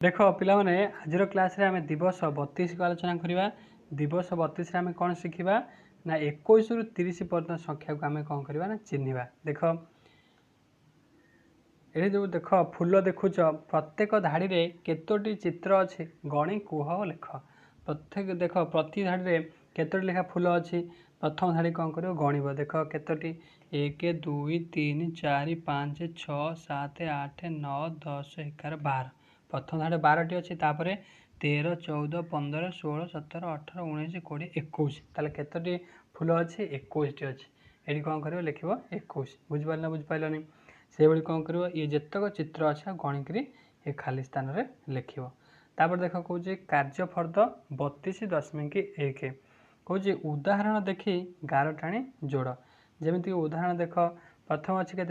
देख पिलाने आज क्लास रे आमे दिवस 32 को आलोचना करवा। दिवस 32 आमे कौन शिखा ना 21 रु 30 पर्यटन संख्या को आमे कौन करवा ना चिन्हवा। देख ये जो देख फूल देखुच प्रत्येक धाड़ी रे केतोटी चित्र अच्छे गणी कुह लेख। प्रत्येक देख प्रति धाड़ी रे केतोटी लेखा फूल अच्छी। प्रथम धाड़ी कौन कर गणव देख केतोटी 1 2 3 4 5 6 7 8 9 10 11 12 प्रथम धाड़ी 12 टी अच्छी। 13 14 15 16 17 18 19 20 21 ताले केतोटी फूल अच्छी 21 टी अच्छी। ये कौन कर लिख 21 बुझिपार बुझिपारे से भाई कौन कर ये जितक चित्र अच्छा गणिक ये खाली स्थान रे लिख। तापर देख कौन कार्यफर्द 32.1 कौन उदाहरण देखी गार टाणी जोड़। जमीक उदाहरण देख प्रथम अच्छी के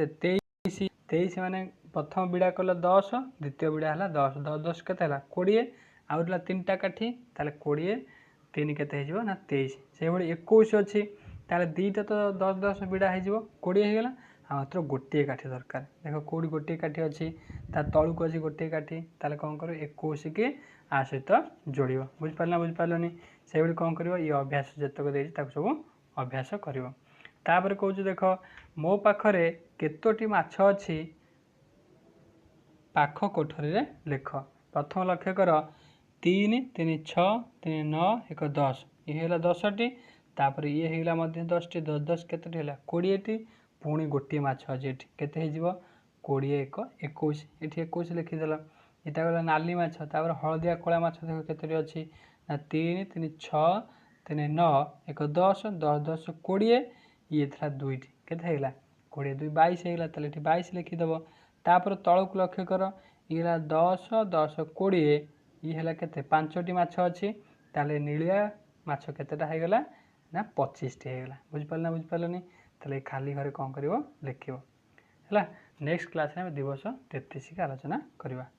23 माने प्रथम बिड़ा कल 10 द्वितीय बिड़ा है 10 10 10 के 20 आउला 3टा काठी 20 3 के 23 से भाई 21 अच्छी ताले दीटा तो 10 10 बिड़ा हो 20 होगा मात्र गोटे काठी दरकार। देख कौटी गोटे काठी अच्छी तलू अच्छी गोटे काठी ताले कौन कर 21 की आ सहित जोड़ बुझिपार बुझिपारे से भाई कौन कर ये अभ्यास जितक देती सब अभ्यास कर। कौच देख मो पाखरे केतोटी माछ अच्छी पाख कोठरी रे लेख। प्रथम लक्ष्य कर 3 3 6 3 9 1 10 ये 10टी तापर ये होगा 10 टी 10 10 के 20 टी पुणी गोटे माछ अच्छे के 20 1 21 ये 21 लिखिदेल। यहाँ गला नाली माछ तापर हलदिया कला माछ देख के अच्छी ना 3 3 6 3 9 1 10 10 10 20 ये था 2 टी के 20 2 22 होगा 22 लिखिदेव। तापर तलक लक्ष्य कर ये 10 10 20 ये है के 5टी माछ अच्छी ताले नीलिया माछ केतेटा होगा ना 25 टी होगा बुझिपारे बुझिपारे ताले खाली घरे कौन कर लिख है। नेक्स्ट क्लास में दिवस 33 की आलोचना करवा।